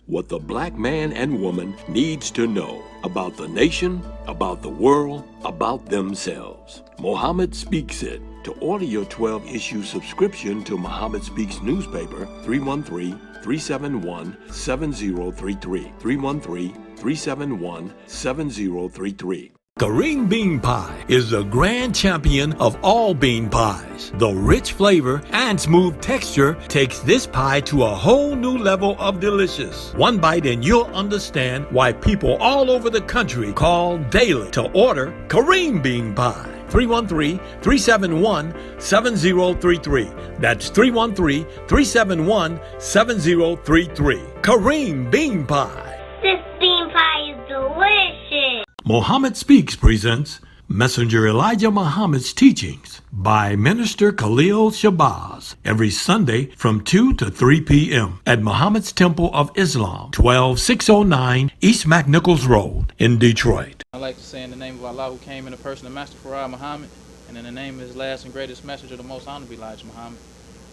What the black man and woman needs to know about the nation, about the world, about themselves. Muhammad Speaks It. To order your 12-issue subscription to Muhammad Speaks newspaper, 313-371-7033. 313-371-7033. Kareem Bean Pie is the grand champion of all bean pies. The rich flavor and smooth texture takes this pie to a whole new level of delicious. One bite and you'll understand why people all over the country call daily to order Kareem Bean Pie. 313-371-7033. That's 313-371-7033. Kareem Bean Pie. This bean pie is delicious. Muhammad Speaks presents Messenger Elijah Muhammad's Teachings by Minister Khalil Shabazz every Sunday from 2 to 3 p.m. at Muhammad's Temple of Islam, 12609 East McNichols Road in Detroit. I'd like to say in the name of Allah, who came in the person of Master Farah Muhammad, and in the name of his last and greatest messenger, the most honorable Elijah Muhammad,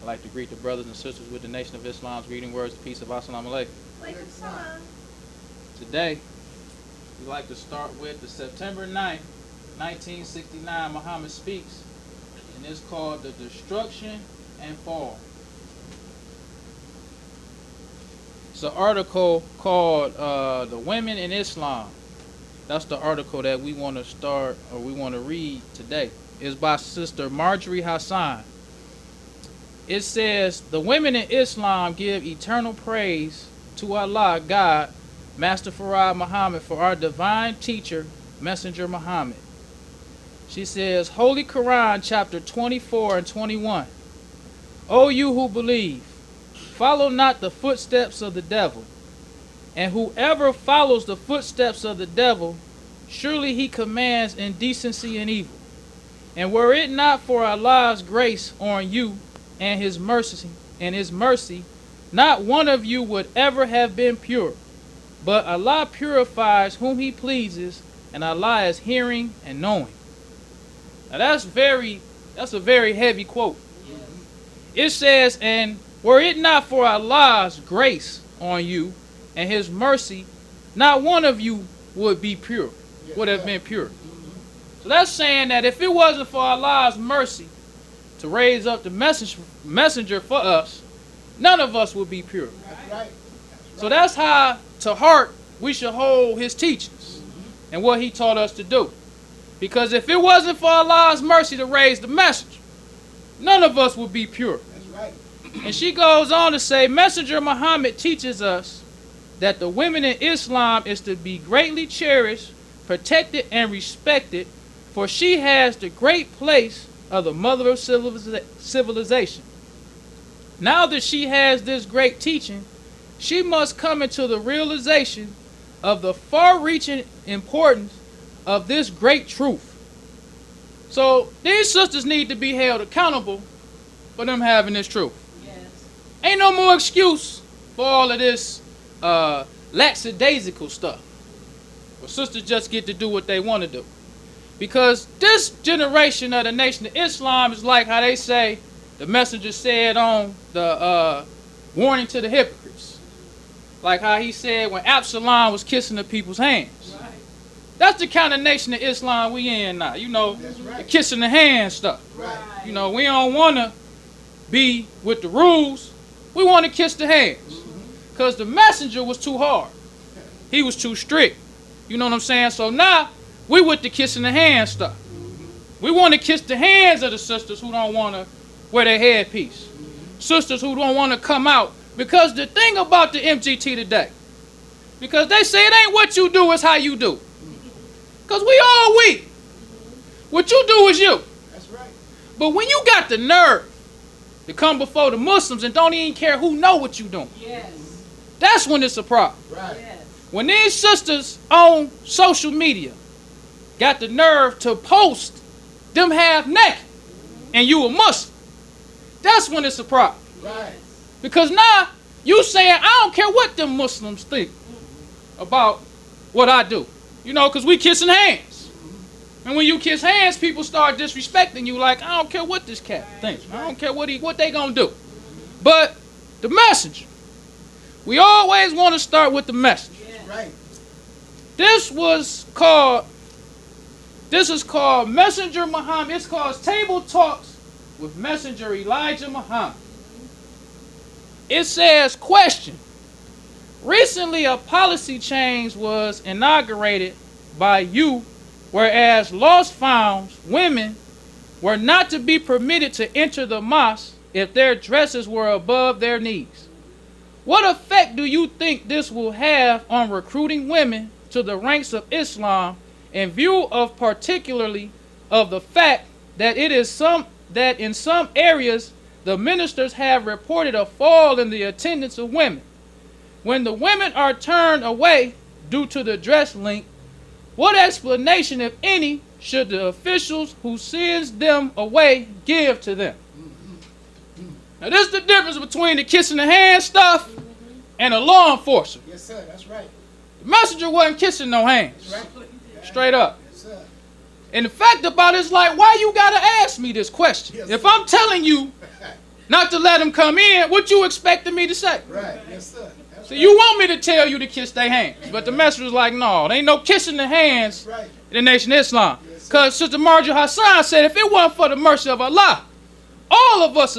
I'd like to greet the brothers and sisters with the Nation of Islam's greeting words of peace of Assalamu alaikum. Today, we'd like to start with the September 9th, 1969 Muhammad Speaks, and it's called The Destruction and Fall. It's an article called The Women in Islam. That's the article that we want to start, or we want to read today. It's by Sister Marjorie Hassan. It says, the women in Islam give eternal praise to Allah, God, Master Farah Muhammad, for our divine teacher, Messenger Muhammad. She says, Holy Quran, chapter 24 and 21. O you who believe, follow not the footsteps of the devil. And whoever follows the footsteps of the devil, surely he commands indecency and evil. And were it not for Allah's grace on you and his mercy, not one of you would ever have been pure. But Allah purifies whom he pleases, and Allah is hearing and knowing. Now that's a very heavy quote. It says, and were it not for Allah's grace on you and his mercy, not one of you would be pure, would have been pure. So that's saying that if it wasn't for Allah's mercy to raise up the messenger for us, none of us would be pure. So that's how to heart we should hold his teachings and what he taught us to do. Because if it wasn't for Allah's mercy to raise the messenger, none of us would be pure. And she goes on to say, Messenger Muhammad teaches us that the women in Islam is to be greatly cherished, protected, and respected, for she has the great place of the mother of civilization. Now that she has this great teaching, she must come into the realization of the far-reaching importance of this great truth. So these sisters need to be held accountable for them having this truth. Yes. Ain't no more excuse for all of this lackadaisical stuff. Well, sisters just get to do what they want to do. Because this generation of the Nation of Islam is like how they say, the messenger said on the warning to the hypocrites. Like how he said when Absalom was kissing the people's hands. Right. That's the kind of Nation of Islam we in now. You know, the kissing the hand stuff. Right. You know, we don't want to be with the rules. We want to kiss the hands. Because the messenger was too hard. He was too strict. You know what I'm saying? So now, we with the kissing the hand stuff. We want to kiss the hands of the sisters who don't want to wear their headpiece. Sisters who don't want to come out. Because the thing about the MGT today, because they say it ain't what you do, it's how you do. Because we all we. What you do is you. That's right. But when you got the nerve to come before the Muslims and don't even care who know what you doing, yes, that's when it's a problem. Right. Yes. When these sisters on social media got the nerve to post them half naked and you a Muslim, that's when it's a problem. Right. Because now you saying, I don't care what them Muslims think about what I do. You know, because we kissing hands. And when you kiss hands, people start disrespecting you like, I don't care what this cat thinks. I don't care what they gonna do. But the messenger, We always want to start with the message. Right. This is called Messenger Muhammad. It's called Table Talks with Messenger Elijah Muhammad. It says, question. Recently, a policy change was inaugurated by you, whereas lost found women were not to be permitted to enter the mosque if their dresses were above their knees. What effect do you think this will have on recruiting women to the ranks of Islam, in view of particularly of the fact that that in some areas the ministers have reported a fall in the attendance of women? When the women are turned away due to the dress link, what explanation, if any, should the officials who sends them away give to them? Now, this is the difference between the kissing the hand stuff and a law enforcer. Yes, sir. That's right. The messenger wasn't kissing no hands. Right. Straight up. Yes, sir. And the fact about it is like, why you gotta ask me this question? Yes, if sir. I'm telling you not to let them come in, what you expecting me to say? Right. Yes, sir. That's So right. you want me to tell you to kiss their hands. But the messenger was like, no, there ain't no kissing the hands That's right. in the Nation of Islam. Yes, sir. Because Sister Marjorie Hassan said, if it wasn't for the mercy of Allah, all of us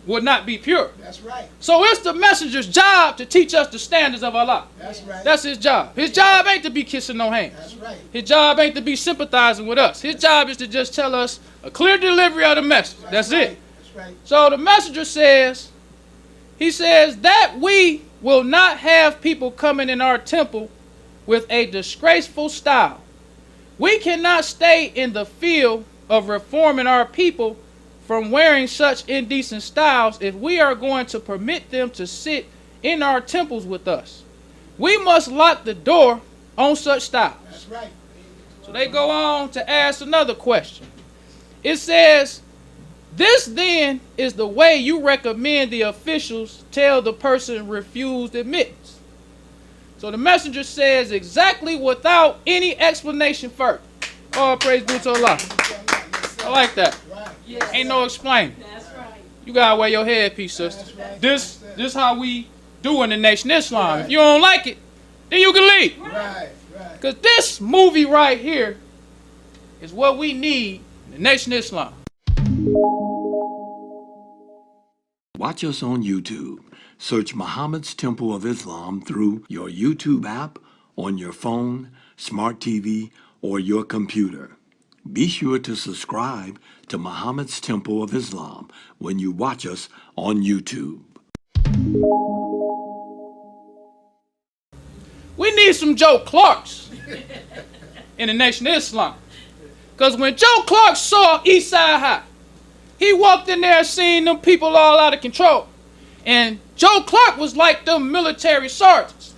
would not be pure. That's right. So it's the messenger's job to teach us the standards of Allah. That's right. That's his job. His job ain't to be kissing no hands. That's right. His job ain't to be sympathizing with us. His job is to just tell us a clear delivery of the message. That's right. it. That's right. So the messenger says, he says that we will not have people coming in our temple with a disgraceful style. We cannot stay in the field of reforming our people from wearing such indecent styles if we are going to permit them to sit in our temples with us. We must lock the door on such styles. That's right. So they go on to ask another question. It says, this then is the way you recommend the officials tell the person refused admittance. So the messenger says exactly without any explanation further. All praise be to Allah. I like that. Right. Ain't no explaining. That's right. You gotta wear your headpiece, sister. That's right. This how we do in the Nation of Islam. If you don't like it, then you can leave. Right. Right. Because this movie right here is what we need in the Nation of Islam. Watch us on YouTube. Search Muhammad's Temple of Islam through your YouTube app, on your phone, smart TV, or your computer. Be sure to subscribe to Muhammad's Temple of Islam when you watch us on YouTube. We need some Joe Clarks in the Nation of Islam. Because when Joe Clark saw Eastside High, he walked in there seeing them people all out of control. And Joe Clark was like them military sergeants.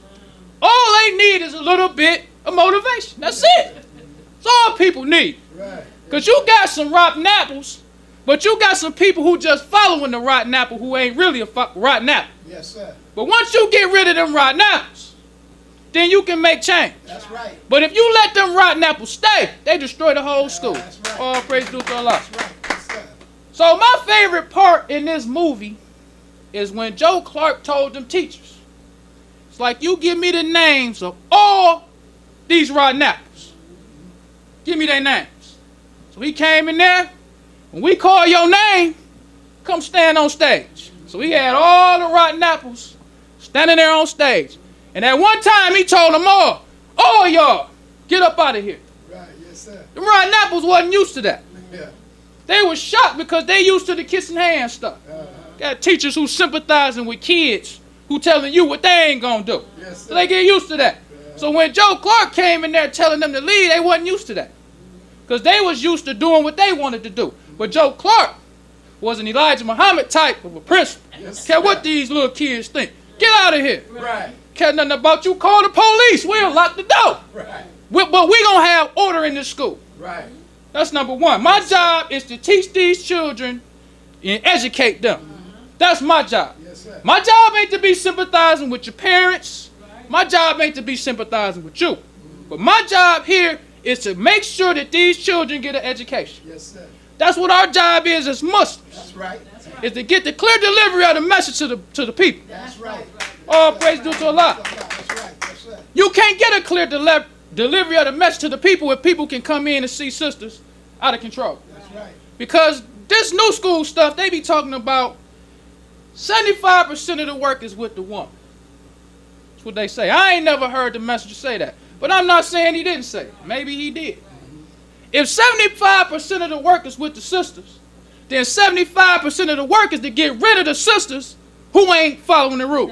All they need is a little bit of motivation. That's it. That's all people need. Right. Because you got some rotten apples, but you got some people who just following the rotten apple who ain't really a rotten apple. Yes, sir. But once you get rid of them rotten apples, then you can make change. That's right. But if you let them rotten apples stay, they destroy the whole school. That's right. All praise due to Allah. That's right. Yes, sir. So my favorite part in this movie is when Joe Clark told them teachers, it's like, you give me the names of all these rotten apples. Give me their names. So he came in there. When we call your name, come stand on stage. So he had all the rotten apples standing there on stage. And at one time he told them all y'all, get up out of here. Right. Yes, sir. The rotten apples wasn't used to that. Yeah. They were shocked because they used to the kissing hand stuff. Got teachers who sympathizing with kids who telling you what they ain't gonna do. Yes, So sir. they get used to that. So when Joe Clark came in there telling them to leave, they wasn't used to that. Because they was used to doing what they wanted to do. But Joe Clark was an Elijah Muhammad type of a principal. Yes, Care what sir. these little kids think. Get out of here. Right. Care nothing about you. Call the police. We'll lock the door. Right. But we gonna have order in this school. Right. That's number one. My job is to teach these children and educate them. That's my job. Yes, sir. My job ain't to be sympathizing with your parents. My job ain't to be sympathizing with you. But my job here is to make sure that these children get an education. Yes, sir. That's what our job is as Muslims. That's right. Is to get the clear delivery of the message to the people. That's right. All praise due to Allah. That's right. Yes, sir. You can't get a clear delivery of the message to the people if people can come in and see sisters out of control. That's right. Because this new school stuff, they be talking about 75% of the work is with the woman. That's what they say. I ain't never heard the messenger say that. But I'm not saying he didn't say it. Maybe he did. If 75% of the work is with the sisters, then 75% of the work is to get rid of the sisters who ain't following the rules.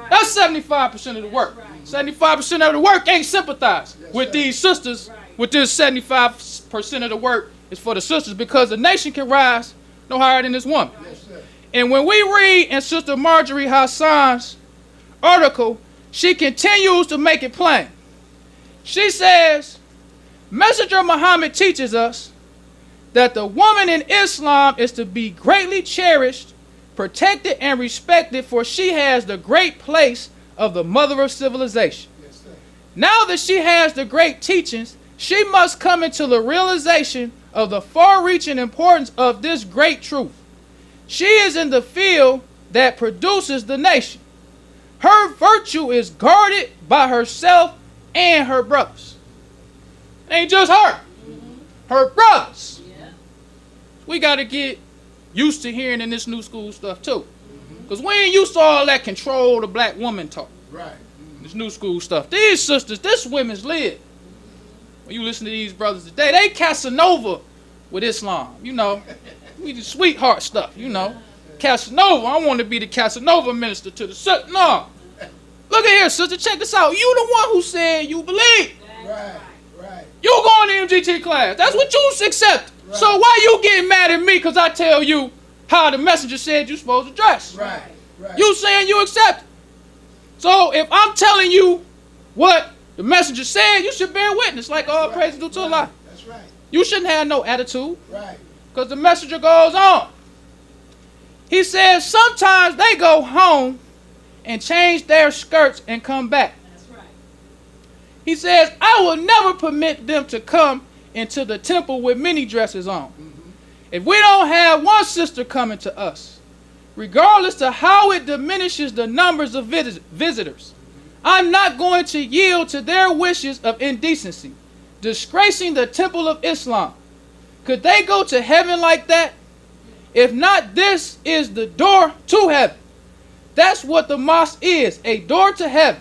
That's 75% of the work. 75% of the work ain't sympathize with these sisters. With this 75% of the work is for the sisters, because the nation can rise no higher than this woman. Yes, sir. And when we read in Sister Marjorie Hassan's article, she continues to make it plain. She says, Messenger Muhammad teaches us that the woman in Islam is to be greatly cherished, protected, and respected, for she has the great place of the mother of civilization. Yes, sir. Now that she has the great teachings, she must come into the realization of the far-reaching importance of this great truth. She is in the field that produces the nation. Her virtue is guarded by herself and her brothers. It ain't just her. Her brothers. We got to get used to hearing in this new school stuff too. Because we ain't used to all that control the black woman talk. Right. This new school stuff. These sisters, this women's lid. When you listen to these brothers today, they Casanova with Islam. You know, we the sweetheart stuff, you know. Casanova, I want to be the Casanova minister to the sister. No. Look at here, sister, check this out. You the one who said you believe. Right. Right. You going to MGT class. That's what you accept. Right. So why you getting mad at me because I tell you how the messenger said you supposed to dress? Right. Right. You saying you accept it. So if I'm telling you what the messenger said, you should bear witness, like all praise due to Allah. That's right. You shouldn't have no attitude, Right. because the messenger goes on. He says sometimes they go home and change their skirts and come back. That's right. He says, I will never permit them to come into the temple with many dresses on. If we don't have one sister coming to us, regardless of how it diminishes the numbers of visitors, I'm not going to yield to their wishes of indecency, disgracing the temple of Islam. Could they go to heaven like that? If not, this is the door to heaven. That's what the mosque is, a door to heaven.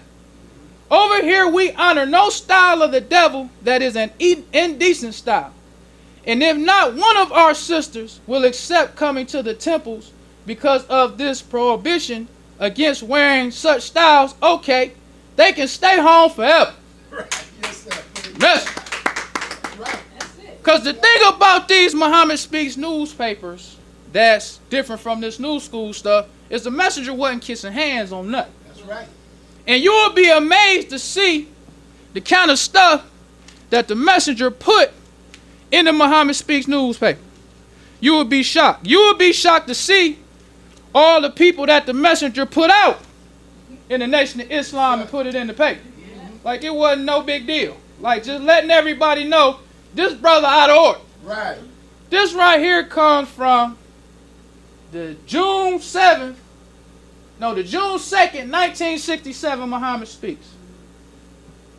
Over here we honor no style of the devil that is an indecent style. And if not one of our sisters will accept coming to the temples because of this prohibition against wearing such styles, okay, they can stay home forever. Right. Yes, sir. Yes. Right. That's it. Because the thing about these Muhammad Speaks newspapers that's different from this new school stuff is the messenger wasn't kissing hands on nothing. That's right. And you will be amazed to see the kind of stuff that the messenger put in the Muhammad Speaks newspaper. You would be shocked. You would be shocked to see all the people that the messenger put out in the Nation of Islam and put it in the paper. Like it wasn't no big deal. Like just letting everybody know this brother out of order. Right. This right here comes from the June 2nd, 1967 Muhammad Speaks.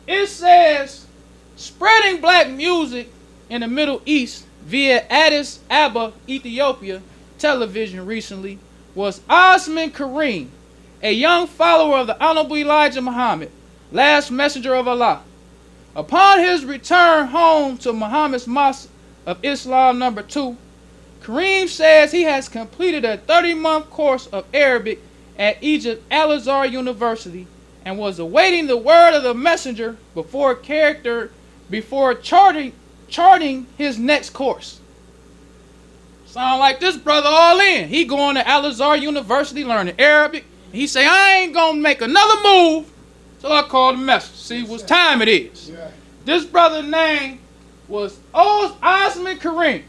It says, spreading black music in the Middle East via Addis Ababa, Ethiopia, television recently was Osman Kareem, a young follower of the Honorable Elijah Muhammad, last messenger of Allah. Upon his return home to Muhammad's Mosque of Islam number 2, Kareem says he has completed a 30-month course of Arabic at Egypt Al-Azhar University and was awaiting the word of the messenger before charting his next course. Sound like this brother all in. He going to Al-Azhar University learning Arabic. He say, I ain't going to make another move till I call the messenger. See what time it is. Yeah. This brother's name was Osman Kareem.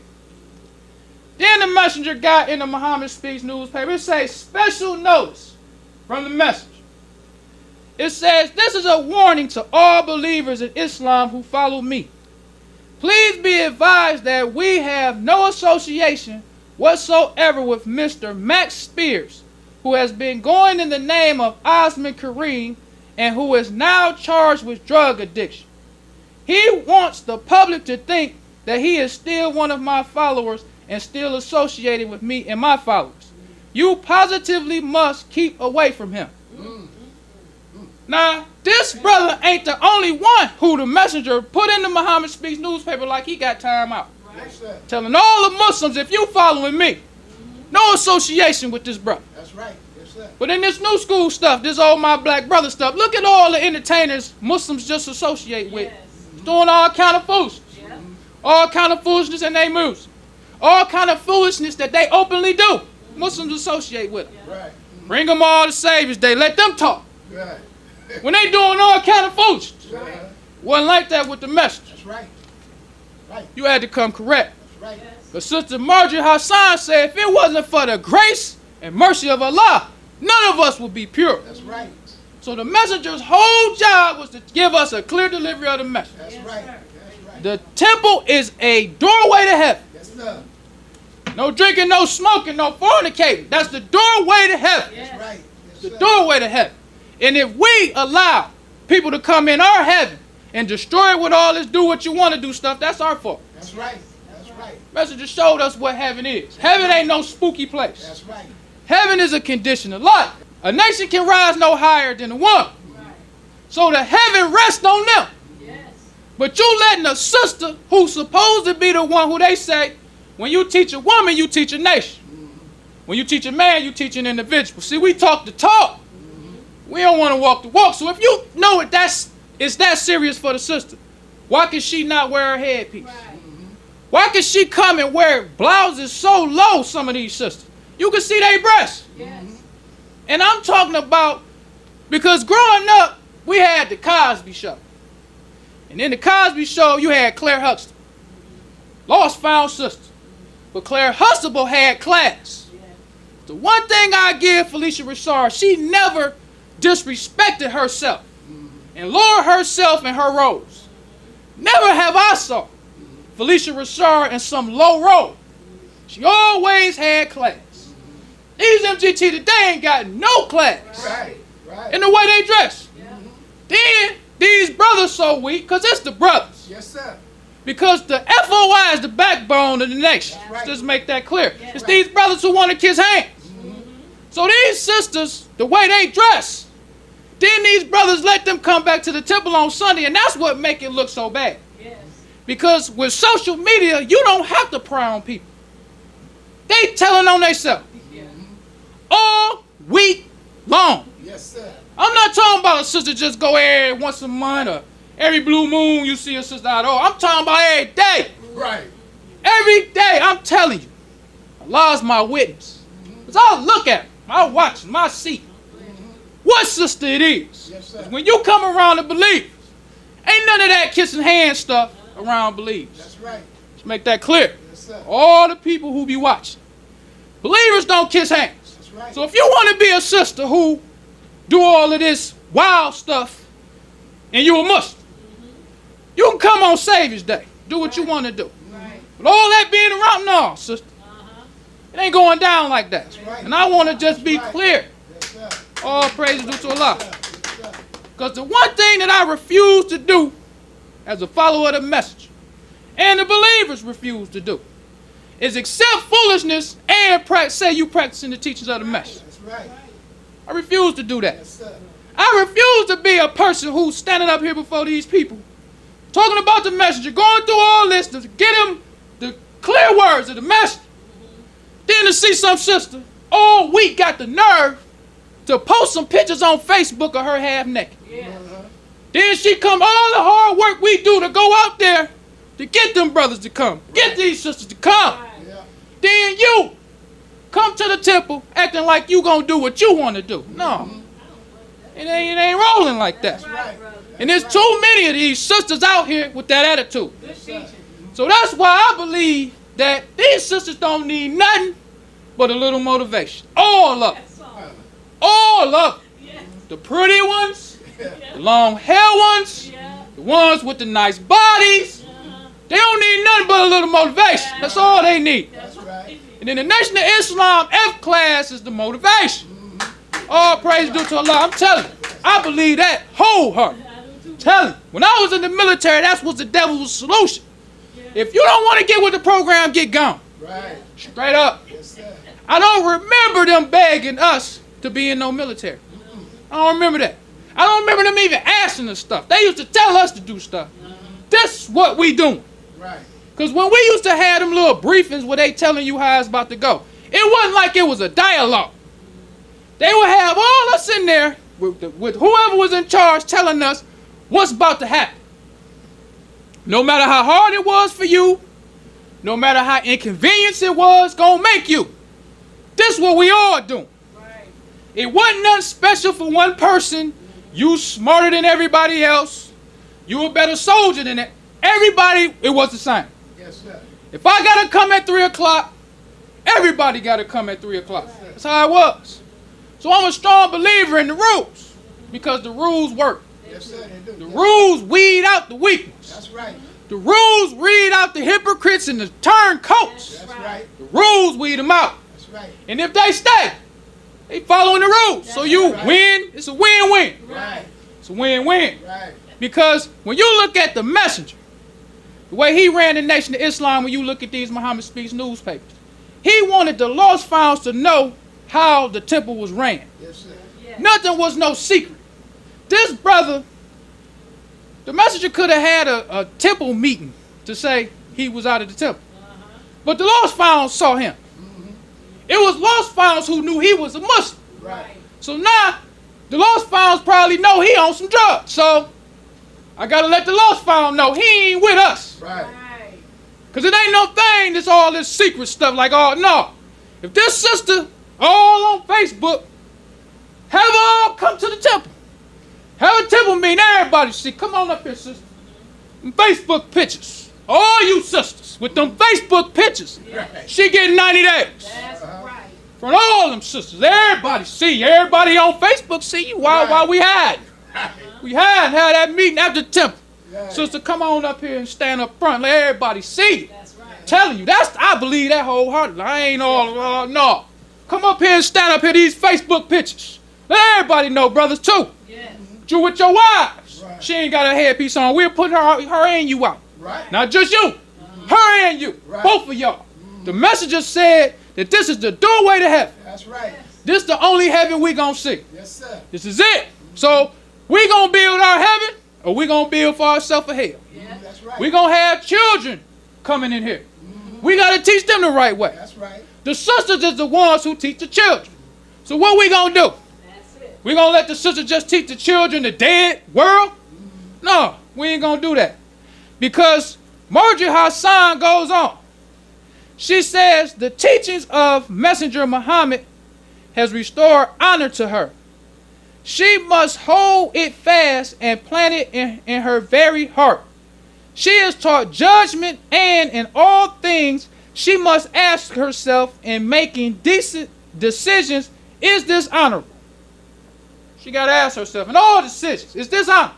Then the messenger got in the Muhammad Speaks newspaper. It says, special notice from the messenger. It says, this is a warning to all believers in Islam who follow me. Please be advised that we have no association whatsoever with Mr. Max Spears, who has been going in the name of Osman Kareem and who is now charged with drug addiction. He wants the public to think that he is still one of my followers and still associated with me and my followers. You positively must keep away from him. Now, this brother ain't the only one who the messenger put in the Muhammad Speaks newspaper like he got time out. Yes, sir. Telling all the Muslims, if you following me, no association with this brother. That's right. Yes, sir. But in this new school stuff, this old my black brother stuff, look at all the entertainers Muslims just associate with. Doing all kind of foolishness. All kind of foolishness in their music. All kind of foolishness that they openly do. Muslims associate with them. Right. Bring them all to Savior's Day. Let them talk. Right. When they doing all kind of foolishness. Right. Wasn't like that with the message. That's right. Right. You had to come correct. That's right. But Sister Marjorie Hassan said if it wasn't for the grace and mercy of Allah, none of us would be pure. That's right. So the messenger's whole job was to give us a clear delivery of the message. That's right. That's right. The temple is a doorway to heaven. Yes, sir. No drinking, no smoking, no fornicating. That's the doorway to heaven. That's right. Yes, The sir. doorway to heaven. And if we allow people to come in our heaven and destroy it with all this do what you want to do stuff, that's our fault. That's right. That's right. Messenger showed us what heaven is. Heaven ain't no spooky place. That's right. Heaven is a condition of life. A nation can rise no higher than a woman. So the heaven rests on them. But you letting a sister who's supposed to be the one who they say, when you teach a woman, you teach a nation. When you teach a man, you teach an individual. See, we talk the talk. We don't want to walk the walk. So if you know it's that serious for the sister, why can she not wear her headpiece? Why can she come and wear blouses so low, some of these sisters? You can see their breasts. And I'm talking about, because growing up, we had the Cosby Show. And in the Cosby Show, you had Claire Huxtable. Lost found sister. But Claire Huxtable had class. The one thing I give Felicia Rashard, she never disrespected herself and lowered herself in her roles. Never have I saw Felicia Rashard in some low role. She always had class. These MGT today ain't got no class Right. Right. in the way they dress. Then these brothers so weak because it's the brothers. Yes, sir. Because the FOI is the backbone of the nation. That's right. Just make that clear. It's these brothers who want to kiss hands. So these sisters, the way they dress, then these brothers let them come back to the temple on Sunday, and that's what make it look so bad. Because with social media, you don't have to pry on people. They telling on themselves all week long. Yes, sir. I'm not talking about a sister just go every once a month or every blue moon you see a sister out. Oh, I'm talking about every day. Right. Every day, I'm telling you. Allah's my witness. Because I'll look at them. I'll watch them. I'll see what sister it is. Yes, sir. 'Cause when you come around the believers, ain't none of that kissing hand stuff around believers. That's right. Let's make that clear. Yes, sir. All the people who be watching. Believers don't kiss hands. That's right. So if you want to be a sister who do all of this wild stuff and you a Muslim, you can come on Savior's Day. Do what you want to do. But all that being around, no, sister. It ain't going down like that. right. And I want to just be right. clear. Yes, sir. All praises due to Allah. Yes, sir. Because the one thing that I refuse to do as a follower of the message, and the believers refuse to do, is accept foolishness and say you practicing the teachings of the message. That's right. I refuse to do that. Yes, sir. I refuse to be a person who's standing up here before these people, talking about the messenger, going through all this to get them the clear words of the message. Then to see some sister all week got the nerve to post some pictures on Facebook of her half naked. Then she come all the hard work we do to go out there to get them brothers to come, get these sisters to come. Yeah. Then you come to the temple acting like you gonna do what you want to do. No, it ain't rolling like that. Right. And there's too many of these sisters out here with that attitude. So that's why I believe that these sisters don't need nothing but a little motivation. All of them. All of them. The pretty ones, the long hair ones, the ones with the nice bodies, They don't need nothing but a little motivation. That's all they need. That's right. And then the Nation of Islam F class is the motivation. All praise due to Allah. I'm telling you, I believe that wholeheartedly. Telling you, when I was in the military, that was the devil's solution. If you don't want to get with the program, get gone. Right. Straight up. Yes, sir. I don't remember them begging us to be in no military. I don't remember that. I don't remember them even asking us stuff. They used to tell us to do stuff. This is what we doing. Right. Because when we used to have them little briefings where they telling you how it's about to go, it wasn't like it was a dialogue. They would have all us in there with whoever was in charge telling us what's about to happen. No matter how hard it was for you, no matter how inconvenienced it was gonna make you. This is what we all doing. Right. It wasn't nothing special for one person. You smarter than everybody else. You a better soldier than that. Everybody, it was the same. Yes, sir. If I gotta come at 3 o'clock, everybody gotta come at 3 o'clock. That's how it was. So I'm a strong believer in the rules because the rules work. Yes, sir, they do. The rules weed out the weakness. That's right. The rules weed out the hypocrites and the turncoats. That's right. The rules weed them out. That's right. And if they stay, they following the rules. So you right. win, it's a win-win. Right. It's a win-win. Right. Because when you look at the messenger, the way he ran the Nation of Islam, when you look at these Muhammad Speaks newspapers, he wanted the lost founds to know how the temple was ran. Yes, sir. Nothing was no secret. This brother, the messenger could have had a temple meeting to say he was out of the temple. But the lost founds saw him. It was lost founds who knew he was a Muslim. Right. So now, the lost founds probably know he on some drugs. So, I got to let the lost found know he ain't with us. Right. Because it ain't no thing, this all this secret stuff like, oh, no. If this sister all on Facebook, have her all come to the temple. Have a temple meeting, everybody see. Come on up here, sister. Them Facebook pictures. All you sisters with them Facebook pictures. Right. She getting 90 days. That's right. From all them sisters. Everybody see you. Everybody on Facebook see you while we hide. We had that meeting after the temple. Right. Sister, come on up here and stand up front. Let everybody see you. That's right. Telling you, I believe that wholeheartedly. I ain't all, no. Come up here and stand up here, these Facebook pictures. Let everybody know, brothers, too. Yes. You with your wives. Right. She ain't got her headpiece on. We're putting her and you out. Right. Not just you. Her and you. Right. Both of y'all. The messenger said that this is the doorway to heaven. That's right. This is the only heaven we gonna see. Yes, sir. This is it. So we gonna build our heaven, or we gonna build for ourselves a hell. That's right. We gonna have children coming in here. We gotta teach them the right way. That's right. The sisters is the ones who teach the children. So what we gonna do? That's it. We gonna let the sisters just teach the children the dead world? No, we ain't gonna do that. Because Marjorie Hassan goes on. She says the teachings of Messenger Muhammad has restored honor to her. She must hold it fast and plant it in her very heart. She is taught judgment, and in all things she must ask herself in making decent decisions, is this honorable? She got to ask herself in all decisions, is this honorable?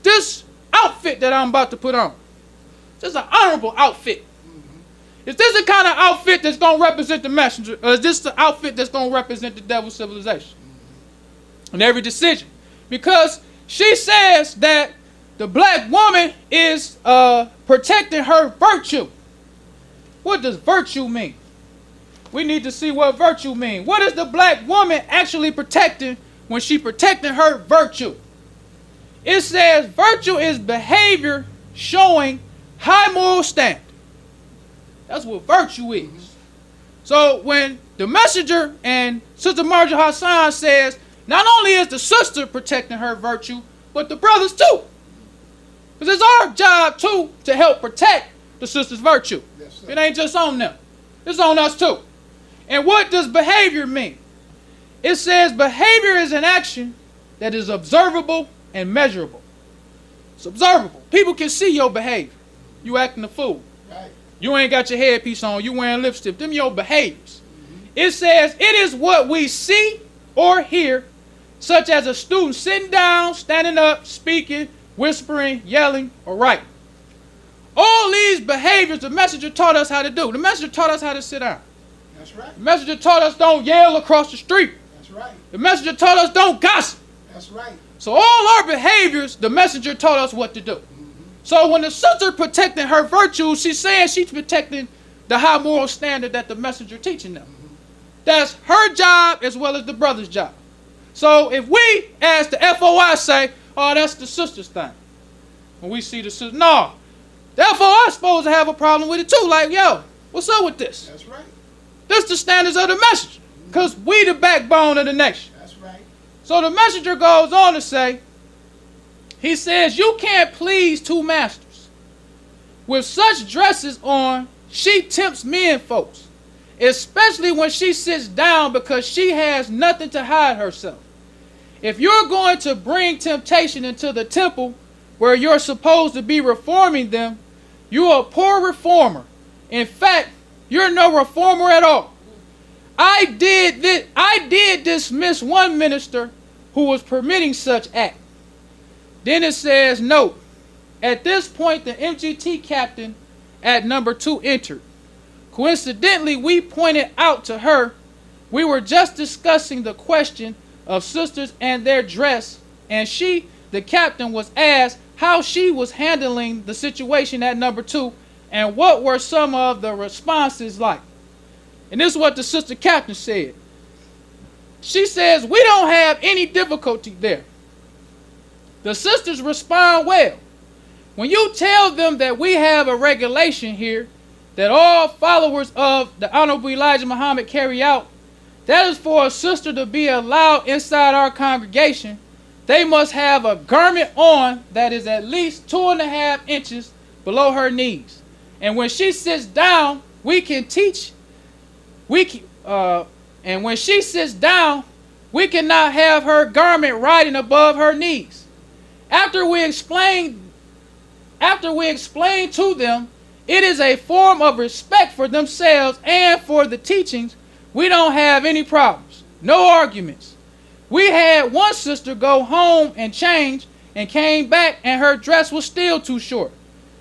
This outfit that I'm about to put on, this is an honorable outfit. Is this the kind of outfit that's going to represent the messenger, or is this the outfit that's going to represent the devil's civilization? In every decision. Because she says that the black woman is protecting her virtue. What does virtue mean? We need to see what virtue means. What is the black woman actually protecting when she protecting her virtue? It says virtue is behavior showing high moral standard. That's what virtue is. So when the messenger and Sister Marjorie Hassan says, not only is the sister protecting her virtue, but the brothers too. Because it's our job too to help protect the sister's virtue. Yes, sir. It ain't just on them. It's on us too. And what does behavior mean? It says behavior is an action that is observable and measurable. It's observable. People can see your behavior. You acting a fool. Right. You ain't got your headpiece on. You wearing lipstick. Them your behaviors. It says it is what we see or hear, such as a student sitting down, standing up, speaking, whispering, yelling, or writing. All these behaviors the messenger taught us how to do. The messenger taught us how to sit down. That's right. The messenger taught us don't yell across the street. That's right. The messenger taught us don't gossip. That's right. So all our behaviors, the messenger taught us what to do. So when the sister protecting her virtues, she's saying she's protecting the high moral standard that the messenger teaching them. That's her job as well as the brother's job. So if we, as the FOI, say, oh, that's the sister's thing. When we see the sister, no. The FOI is supposed to have a problem with it too. Like, yo, what's up with this? That's right. This the standards of the messenger. Because we the backbone of the nation. That's right. So the messenger goes on to say, he says, you can't please two masters. With such dresses on, she tempts men folks, especially when she sits down because she has nothing to hide herself. If you're going to bring temptation into the temple where you're supposed to be reforming them, you're a poor reformer. In fact, you're no reformer at all. I did dismiss one minister who was permitting such act. Then it says, note, at this point the MGT captain at number 2 entered. Coincidentally, we pointed out to her we were just discussing the question of sisters and their dress, and she, the captain, was asked how she was handling the situation at number 2 and what were some of the responses like. And this is what the sister captain said. She says, we don't have any difficulty there. The sisters respond well. When you tell them that we have a regulation here that all followers of the Honorable Elijah Muhammad carry out, that is for a sister to be allowed inside our congregation, they must have a garment on that is at least 2.5 inches below her knees. And when she sits down, we can teach. And when she sits down, we cannot have her garment riding above her knees. After we explain to them, it is a form of respect for themselves and for the teachings, we don't have any problems, no arguments. We had one sister go home and change and came back and her dress was still too short.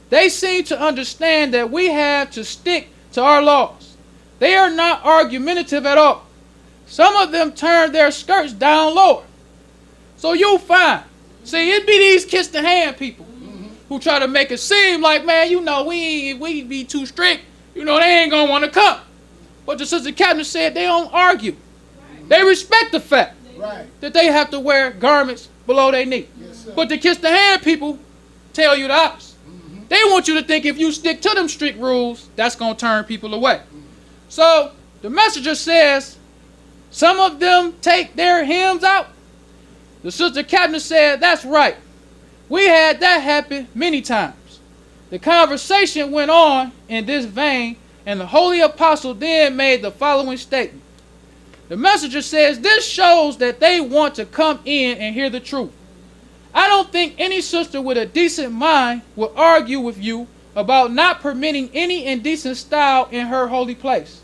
They seem to understand that we have to stick to our laws. They are not argumentative at all. Some of them turn their skirts down lower. So you'll find, see, it be these kiss the hand people who try to make it seem like, man, you know, we be too strict. You know, they ain't gonna want to come. But the sister captain said they don't argue. They respect the fact that they have to wear garments below their knee. Yes, but the kiss the hand people tell you the opposite. They want you to think if you stick to them strict rules, that's gonna turn people away. So the messenger says, some of them take their hymns out. The sister captain said, that's right. We had that happen many times. The conversation went on in this vein, and the holy apostle then made the following statement. The messenger says, this shows that they want to come in and hear the truth. I don't think any sister with a decent mind will argue with you about not permitting any indecent style in her holy place.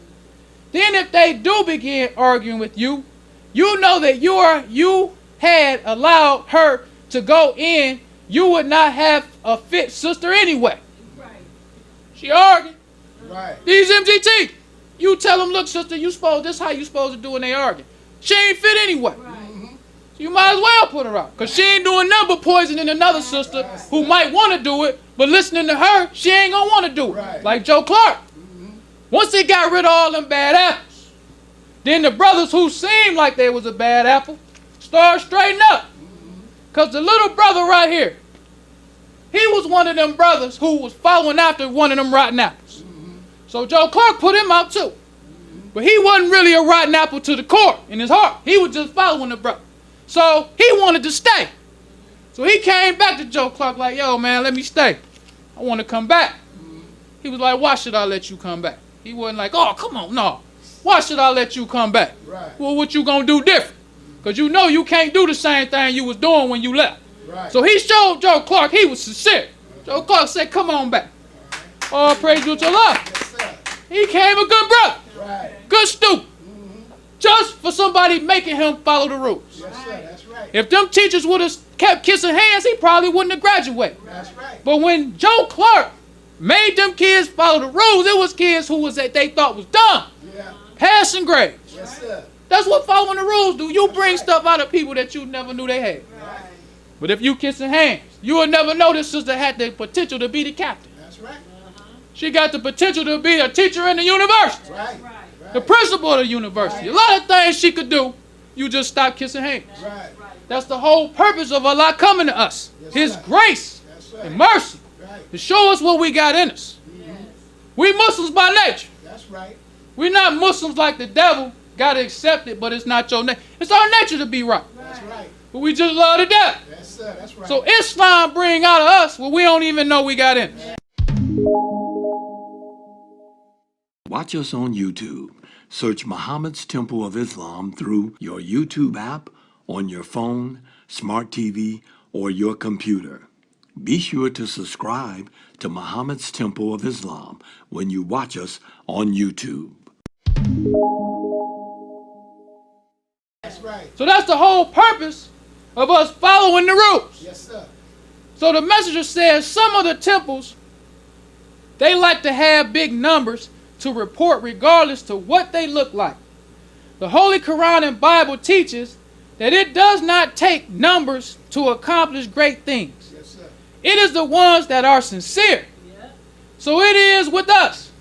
Then if they do begin arguing with you, you know that you had allowed her to go in, you would not have a fit sister anyway. Right. She argued. Right. These MGT, you tell them, look, sister, this how you supposed to do when they argue. She ain't fit anyway. Right. So you might as well put her out. Because she ain't doing nothing but poisoning another sister who might want to do it, but listening to her, she ain't going to want to do it. Right. Like Joe Clark. Once they got rid of all them bad apples, then the brothers who seemed like they was a bad apple started straightening up. Because the little brother right here, he was one of them brothers who was following after one of them rotten apples. So Joe Clark put him out too. But he wasn't really a rotten apple to the core in his heart. He was just following the brother. So he wanted to stay. So he came back to Joe Clark like, yo, man, let me stay. I want to come back. He was like, why should I let you come back? He wasn't like, oh, come on, no. Why should I let you come back? Right. Well, what you gonna do different? Because you know you can't do the same thing you was doing when you left. Right. So he showed Joe Clark he was sincere. Joe Clark said, come on back. All praise you to Allah. Yes, he came a good brother. Right. Good student. Just for somebody making him follow the rules. Yes, sir. That's right. If them teachers would have kept kissing hands, he probably wouldn't have graduated. That's right. But when Joe Clark made them kids follow the rules. It was kids who was that they thought was dumb, Yeah. passing grades. Yes, sir. That's what following the rules do. You bring stuff out of people that you never knew they had. Right. But if you kissing hands, you will never know this sister had the potential to be the captain. That's right. She got the potential to be a teacher in the university, Right. the principal of the university. A lot of things she could do. You just stop kissing hands. Right. That's the whole purpose of Allah coming to us. Yes, His sir. grace That's right. and mercy Right. to show us what we got in us. We Muslims by nature. That's right. We're not Muslims like the devil. Got to accept it, but it's not your nature. It's our nature to be right. That's right. But we just love the devil. Yes, sir. That's right. So Islam bring out of us what we don't even know we got in us. Watch us on YouTube. Search Muhammad's Temple of Islam through your YouTube app, on your phone, smart TV, or your computer. Be sure to subscribe to Muhammad's Temple of Islam when you watch us on YouTube. That's right. So that's the whole purpose of us following the rules. Yes, sir. So the messenger says some of the temples, they like to have big numbers to report regardless to what they look like. The Holy Quran and Bible teaches that it does not take numbers to accomplish great things. Yes, sir. It is the ones that are sincere. So it is with us.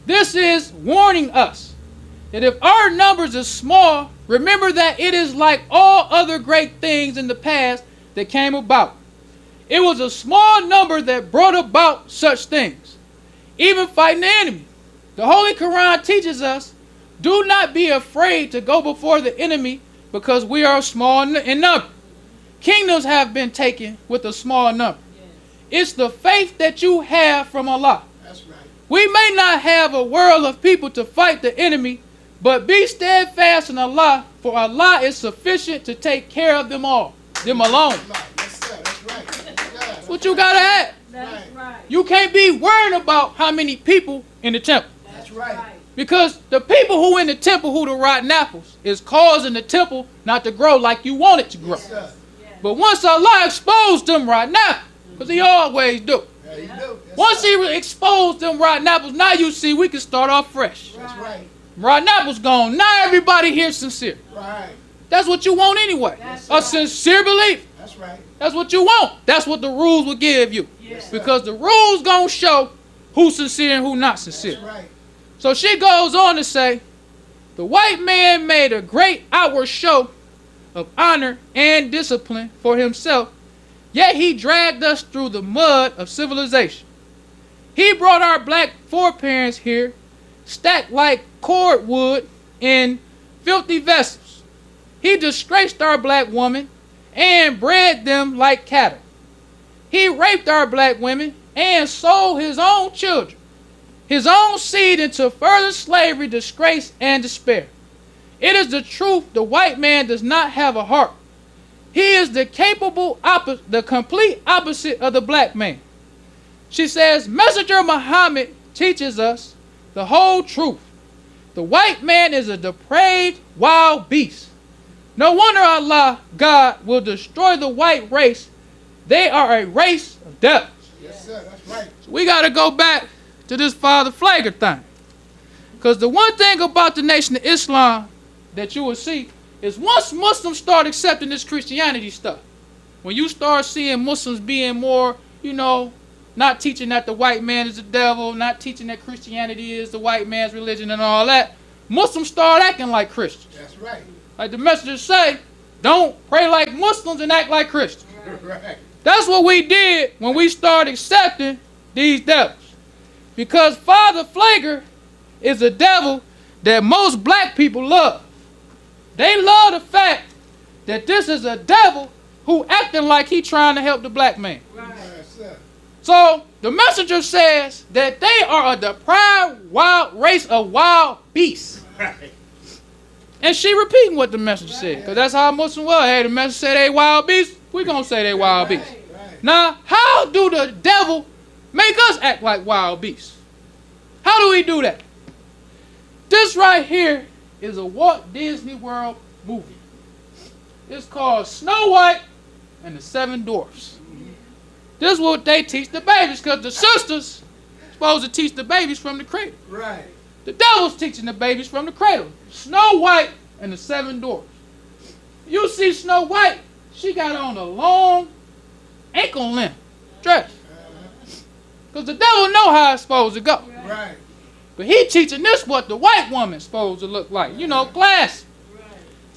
This is warning us that if our numbers are small, remember that it is like all other great things in the past that came about. It was a small number that brought about such things, even fighting the enemy. The Holy Quran teaches us, do not be afraid to go before the enemy because we are small in number. Kingdoms have been taken with a small number. It's the faith that you have from Allah. That's right. We may not have a world of people to fight the enemy, but be steadfast in Allah, for Allah is sufficient to take care of them all, them alone. Yes, sir. That's right. That's what you gotta have. That's right. You can't be worrying about how many people in the temple. That's right. Because the people who in the temple who the rotten apples is causing the temple not to grow like you want it to grow. Yes, sir. But once Allah exposed them rotten apples, because He always do. Yeah, you do. Yes, Once sir. He exposed them rotten apples, now you see we can start off fresh. That's right. Rotten apples gone. Now everybody here sincere. Right. That's what you want anyway. A sincere belief. That's right. That's what you want. That's what the rules will give you. Yes, Because the rules gonna show who's sincere and who not sincere. That's right. So she goes on to say, the white man made a great outward show of honor and discipline for himself, yet he dragged us through the mud of civilization. He brought our black foreparents here, stacked like cordwood in filthy vessels. He disgraced our black women and bred them like cattle. He raped our black women and sold his own children, his own seed, into further slavery, disgrace, and despair. It is the truth, the white man does not have a heart. He is the complete opposite of the black man. She says, Messenger Muhammad teaches us the whole truth. The white man is a depraved wild beast. No wonder Allah, God, will destroy the white race. They are a race of devils. Yes, sir. That's right. So we got to go back to this Father Flagger thing. Because the one thing about the Nation of Islam that you will see is once Muslims start accepting this Christianity stuff, when you start seeing Muslims being more, not teaching that the white man is the devil, not teaching that Christianity is the white man's religion and all that, Muslims start acting like Christians. That's right. Like the messengers say, don't pray like Muslims and act like Christians. Right. That's what we did when we started accepting these devils. Because Father Flagger is a devil that most black people love. They love the fact that this is a devil who acting like he trying to help the black man. Yes, sir. So the messenger says that they are a deprived wild race of wild beasts. Right. And she repeating what the messenger said. Because that's how Muslims were. Hey, the messenger said they wild beasts. We're going to say they wild beasts. Right. Now, how do the devil make us act like wild beasts? How do we do that? This right here is a Walt Disney World movie. It's called Snow White and the Seven Dwarfs. This is what they teach the babies, because the sisters, supposed to teach the babies from the cradle. Right. The devil's teaching the babies from the cradle. Snow White and the 7 Dwarfs. You see Snow White, she got on a long ankle length dress. Because the devil know how it's supposed to go. Right. But he teaching this what the white woman's supposed to look like. You know, class.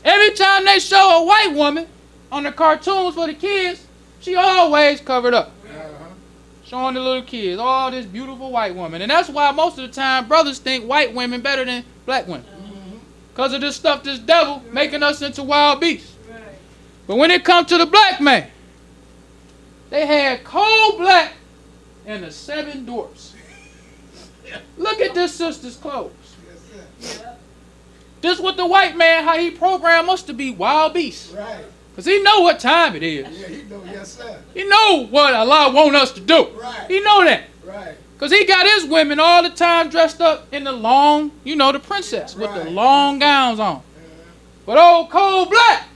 Every time they show a white woman on the cartoons for the kids, she always covered up. Showing the little kids, all this beautiful white woman. And that's why most of the time brothers think white women better than black women. Because of this stuff, this devil making us into wild beasts. But when it comes to the black man, they had coal black and the 7 Dwarfs. Look at this sister's clothes. This what the white man, how he programmed us to be wild beasts. Right. Because he know what time it is. Yeah, he know, yes, sir. He know what Allah want us to do. Right. He know that. Right. Because he got his women all the time dressed up in the long, you know, the princess with the long gowns on. But old cold black.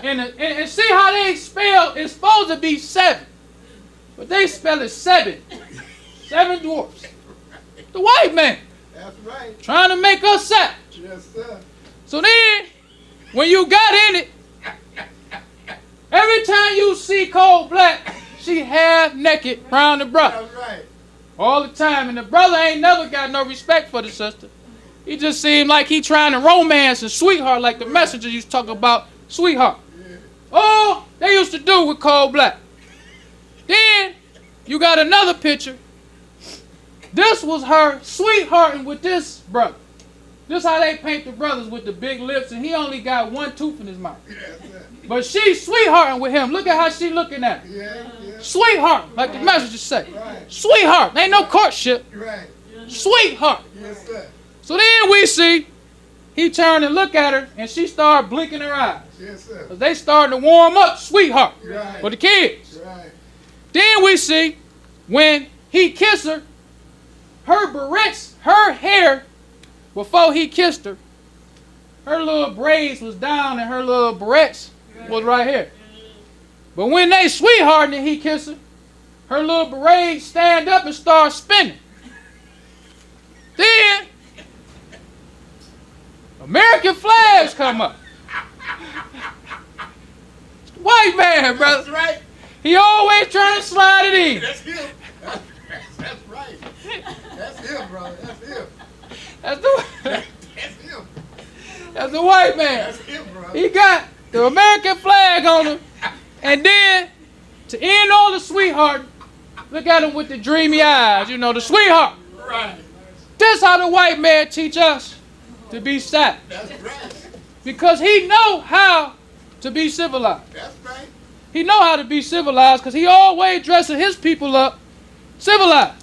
And see how they spell, it's supposed to be 7. But they spell it 7. 7 Dwarfs. The white man. That's right. Trying to make us sad. Yes, sir. So then, when you got in it, every time you see cold black, she half naked round the brother. That's right. All the time. And the brother ain't never got no respect for the sister. He just seemed like he trying to romance and sweetheart like the messenger used to talk about sweetheart. Yeah. Oh, they used to do with cold black. Then, you got another picture. This was her sweethearting with this brother. This how they paint the brothers with the big lips, and he only got 1 tooth in his mouth. Yes, sir. But she's sweethearting with him. Look at how she looking at him. Yeah. Sweetheart, like the message say. Right. Sweetheart. Ain't no courtship. Right. Sweetheart. Yes, sir. So then we see he turned and look at her, and she started blinking her eyes. Yes, sir. Because they starting to warm up sweetheart Right. for the kids. Right. Then we see when he kissed her, her barrettes, her hair, before he kissed her, her little braids was down and her little barrettes was right here. But when they sweethearted and he kissed her, her little braids stand up and start spinning. Then, American flags come up. White man, brother. That's right. He always trying to slide it in. That's him. That's right. That's him, brother. That's him. That's the, That's him. that's the white man. That's him, brother. He got the American flag on him. And then, to end all the sweetheart, look at him with the dreamy eyes. You know, the sweetheart. Right. This how the white man teach us to be savage. That's right. Because he know how to be civilized. That's right. He know how to be civilized because he always dressing his people up civilized.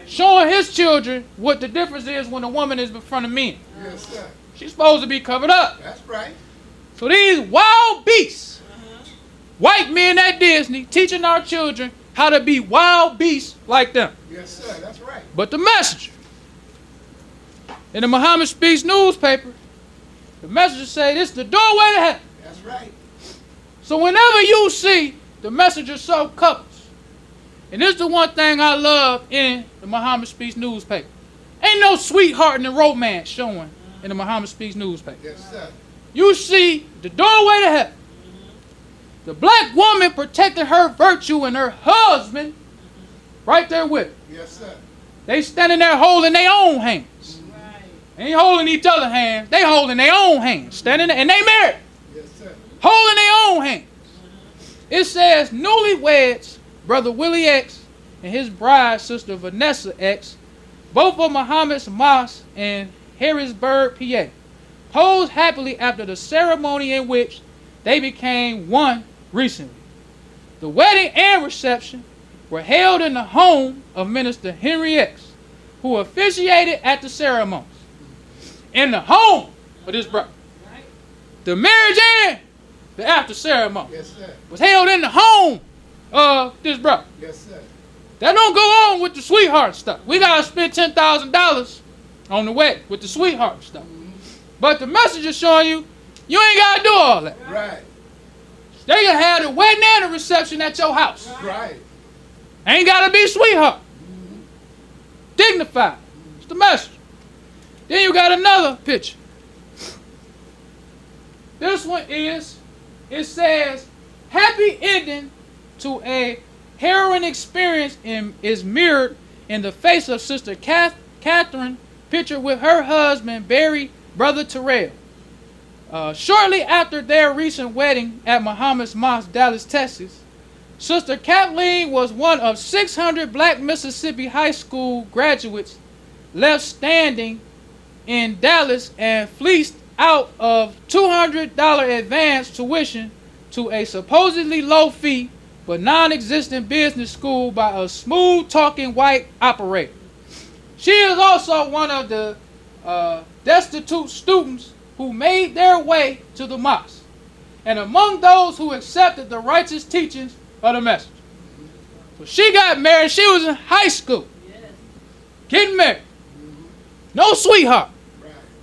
Showing his children what the difference is when a woman is in front of men. Yes, sir. She's supposed to be covered up. That's right. So these wild beasts, white men at Disney, teaching our children how to be wild beasts like them. Yes, sir. That's right. But the messenger, in the Muhammad Speaks newspaper, the messenger say this is the doorway to heaven. That's right. So whenever you see the messenger show couples, and this is the one thing I love in the Muhammad Speaks newspaper. Ain't no sweetheart and romance showing in the Muhammad Speaks newspaper. Yes, sir. You see the doorway to heaven. The black woman protecting her virtue and her husband right there with her. Yes, sir. They standing there holding their own hands. They ain't holding each other's hands. They holding their own hands. Standing there, and they married. Yes, sir. Holding their own hands. It says newlyweds, Brother Willie X and his bride, Sister Vanessa X, both of Muhammad's Mosque in Harrisburg, PA, posed happily after the ceremony in which they became one recently. The wedding and reception were held in the home of Minister Henry X, who officiated at the ceremonies. In the home of this brother. The marriage and the after ceremony Yes, sir. was held in the home of this brother. Yes, sir. That don't go on with the sweetheart stuff. We gotta spend $10,000 on the wedding with the sweetheart stuff. But the messenger showing you, you ain't gotta do all that. Right. They gonna have the wedding and the reception at your house. Right. Ain't gotta be sweetheart. dignified. It's the message. Then you got another picture. This one it says, happy ending to a harrowing experience is mirrored in the face of Sister Catherine, pictured with her husband, Barry, Brother Terrell. Shortly after their recent wedding at Muhammad's Mosque, Dallas, Texas, Sister Kathleen was one of 600 black Mississippi high school graduates left standing in Dallas and fleeced out of $200 advance tuition to a supposedly low fee but non-existent business school by a smooth-talking white operator. She is also one of the destitute students who made their way to the mosque, and among those who accepted the righteous teachings of the message. So she got married. She was in high school, getting married. No sweetheart.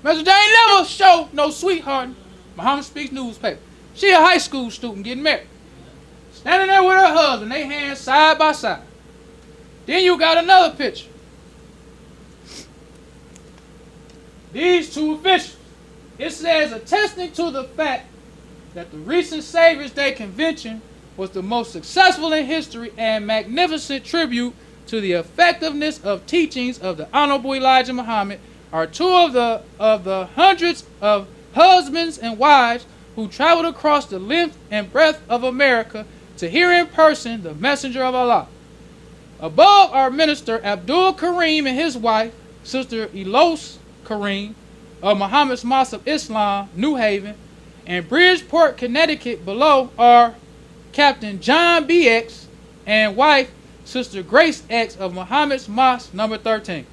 Messenger ain't never show no sweetheart. Muhammad Speaks newspaper. She a high school student getting married. Standing there with her husband, they hands side by side. Then you got another picture. These two officials. It says, attesting to the fact that the recent Savior's Day convention was the most successful in history and magnificent tribute to the effectiveness of teachings of the Honorable Elijah Muhammad, are two of the hundreds of husbands and wives who traveled across the length and breadth of America to hear in person the messenger of Allah. Above are Minister Abdul Kareem and his wife, Sister Elos Kareem, of Muhammad's Mosque of Islam, New Haven, and Bridgeport, Connecticut. Below are Captain John B. X and wife, Sister Grace X of Muhammad's Mosque, number 13.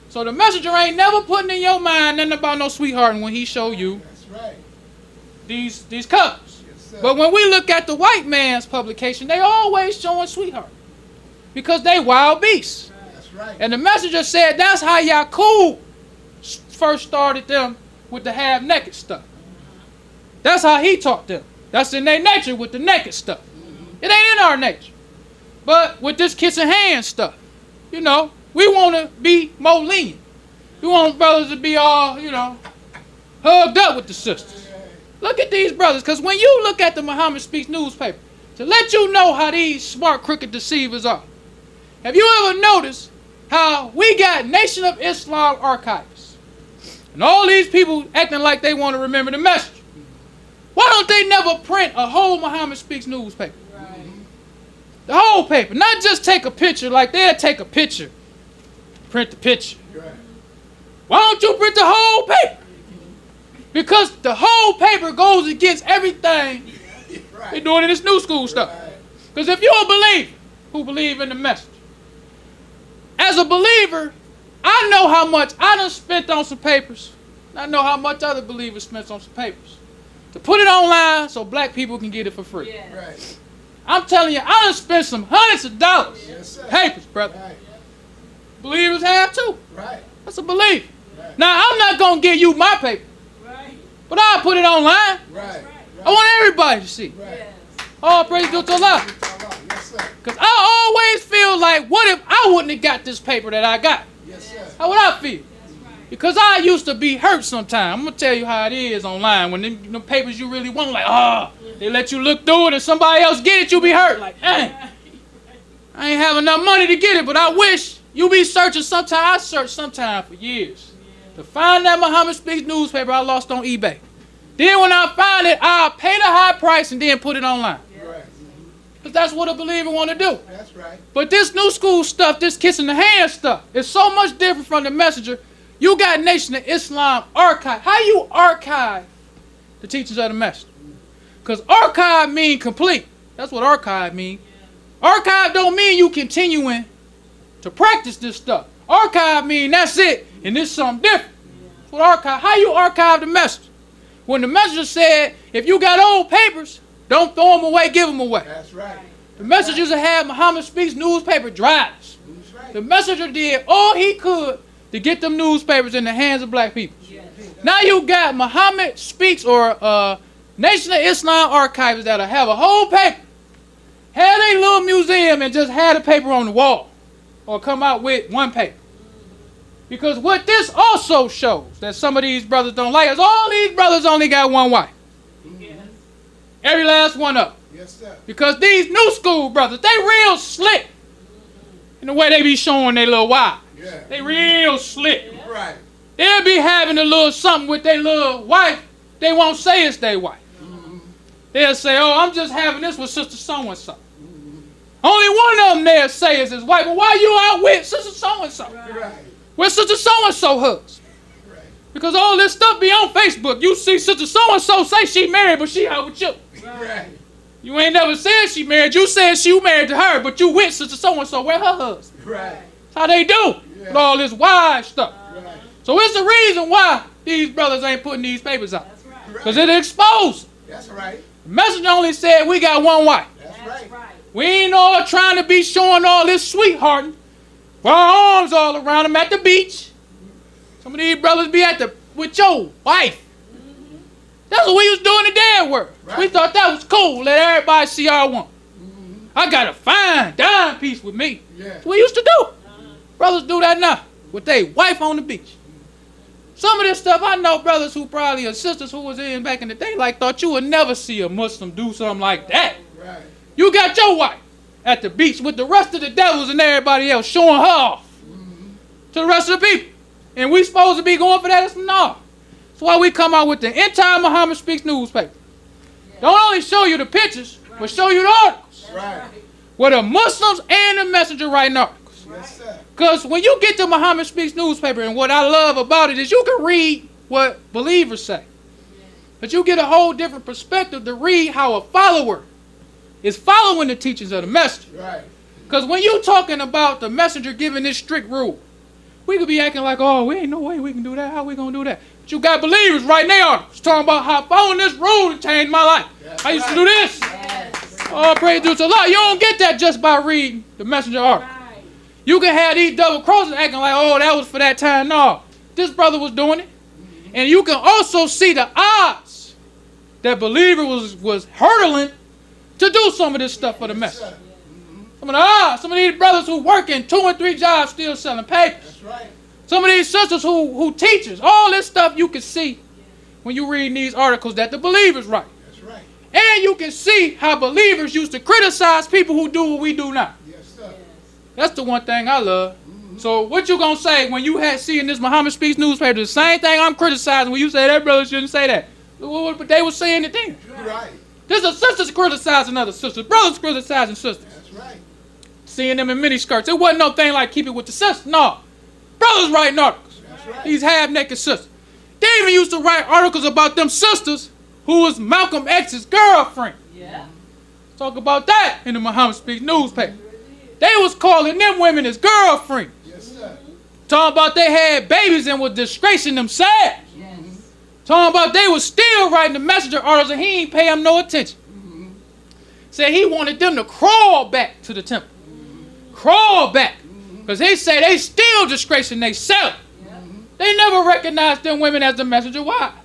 So the messenger ain't never putting in your mind nothing about no sweetheart when he show you these couples. Yes, but when we look at the white man's publication, they always showing sweetheart because they wild beasts. That's right. And the messenger said that's how Yaqub first started them with the half naked stuff. That's how he taught them. That's in their nature with the naked stuff. It ain't in our nature. But with this kissing hands stuff, you know, we want to be more lenient. We want brothers to be all, you know, hugged up with the sisters. Look at these brothers, because when you look at the Muhammad Speaks newspaper, to let you know how these smart, crooked deceivers are, have you ever noticed how we got Nation of Islam archivists and all these people acting like they want to remember the message? Why don't they never print a whole Muhammad Speaks newspaper? Right. The whole paper, not just take a picture like they'll take a picture, print the picture. Right. Why don't you print the whole paper? Because the whole paper goes against everything they're doing in this new school stuff. Because if you're a believer who believe in the message, as a believer, I know how much I done spent on some papers. I know how much other believers spent on some papers to put it online so black people can get it for free. Yes. Right. I'm telling you, I done spent some hundreds of dollars. Yes, papers, brother. Right. Believers have too. Right. That's a belief. Right. Now, I'm not going to give you my paper. Right. But I'll put it online. Right. I want everybody to see. Right. Yes. All praise to Allah. Because I always feel like, what if I wouldn't have got this paper that I got? Yes, sir. How would I feel? Because I used to be hurt sometimes. I'm going to tell you how it is online. When them papers you really want, like, they let you look through it and somebody else get it, you be hurt. Like, dang, I ain't have enough money to get it, but I wish you be searching sometime. I searched sometime for years to find that Muhammad Speaks newspaper I lost on eBay. Then when I find it, I'll pay the high price and then put it online. Because that's what a believer want to do. That's right. But this new school stuff, this kissing the hand stuff, is so much different from the messenger. You got Nation of Islam archive. How you archive the teachings of the message? Because archive mean complete. That's what archive mean. Archive don't mean you continuing to practice this stuff. Archive mean that's it, and this is something different. That's what archive. How you archive the message? When the messenger said, if you got old papers, don't throw them away, give them away. That's right. The messenger used to have Muhammad Speaks newspaper drives. Right. The messenger did all he could to get them newspapers in the hands of black people. Yes. Now you got Muhammad Speaks or Nation of Islam archives that'll have a whole paper, have a little museum and just have the paper on the wall, or come out with one paper. Because what this also shows that some of these brothers don't like is all these brothers only got one wife. Yes. Every last one of them. Yes, sir. Because these new school brothers, they real slick in the way they be showing their little wives. Yeah. They real slick. Right. They'll be having a little something with their little wife. They won't say it's their wife. They'll say, oh, I'm just having this with sister so-and-so. Only one of them they'll say is his wife. But why you out with sister so-and-so? Right. Where's sister so-and-so husband? Right. Because all this stuff be on Facebook. You see sister so-and-so say she married, but she out with you. Right. You ain't never said she married. You said she married to her, but you with sister so-and-so. Where her husband? Right. That's how they do with all this wild stuff. Right. So it's the reason why these brothers ain't putting these papers out. Because Right. it exposed. That's right. The messenger only said we got one wife. That's right. We ain't all trying to be showing all this sweethearting with our arms all around them at the beach. Some of these brothers be with your wife. That's what we was doing in the dead world. Right. We thought that was cool. Let everybody see our one. I got a fine dime piece with me. Yeah. That's what we used to do. Brothers do that now with their wife on the beach. Some of this stuff, I know brothers who probably, or sisters who was in back in the day, like thought you would never see a Muslim do something like that. Right. You got your wife at the beach with the rest of the devils and everybody else showing her off to the rest of the people. And we supposed to be going for that? It's no. That's why we come out with the entire Muhammad Speaks newspaper. Don't only show you the pictures, but show you the articles. Right. Where the Muslims and the messenger writing articles. Yes, sir. Because when you get to Muhammad Speaks newspaper, and what I love about it is you can read what believers say. But you get a whole different perspective to read how a follower is following the teachings of the messenger. Right. Because when you're talking about the messenger giving this strict rule, we could be acting like, oh, we ain't no way we can do that. How we going to do that? But you got believers writing their articles talking about how following this rule changed my life. That's I used to right. do this. Oh, praise to Allah. You don't get that just by reading the messenger article. You can have these double crosses acting like, oh, that was for that time. No, this brother was doing it. And you can also see the odds that believer was hurdling to do some of this stuff for the message. Some of these brothers who working 2 and 3 jobs still selling papers. That's right. Some of these sisters who teachers. All this stuff you can see when you read these articles that the believers write. That's right. And you can see how believers used to criticize people who do what we do now. Yes, sir. That's the one thing I love. So what you gonna say when you had seeing this Muhammad Speaks newspaper? The same thing I'm criticizing when you say that brother shouldn't say that. But they were saying it then. You're right. There's a sisters criticizing other sisters, brothers criticizing sisters. That's right. Seeing them in mini skirts. It wasn't no thing like keep it with the sisters. No. Brothers writing articles. That's right. These half-naked sisters. They even used to write articles about them sisters who was Malcolm X's girlfriend. Yeah. Talk about that in the Muhammad Speaks newspaper. They was calling them women his girlfriend. Yes, sir. Talking about they had babies and was disgracing themselves. Yes. Talking about they was still writing the messenger articles and he ain't pay them no attention. Said he wanted them to crawl back to the temple. Crawl back. Because they say they still disgracing themselves. They never recognized them women as the messenger wives.